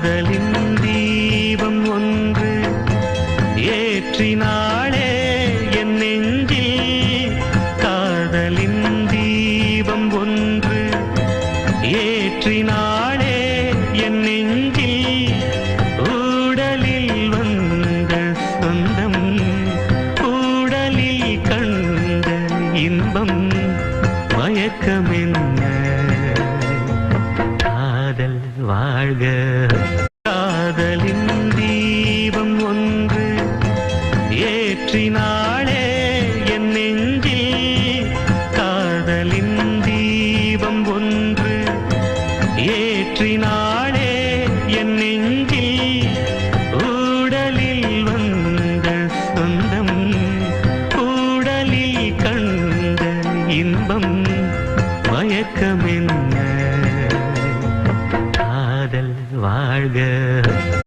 காதலின் தீபம் ஒன்று ஏற்றினாளே என் நெஞ்சில். காதலின் தீபம் ஒன்று ஏற்றினாளே என் நெஞ்சில். ஊடலில் வந்த சொந்தம் ஊடலில் கண்ட இன்பம் மயக்கமென்ன காதல் வாழ்க. காதலின் தீபம் ஒன்று ஏற்றினாளே என் நெஞ்சில். காதலின் தீபம் ஒன்று ஏற்றினாளே என் நெஞ்சில். ஊடலில் வந்த சொந்தம் ஊடலில் கண்ட இன்பம் மயக்கமென்ன காதல் வாழ்க.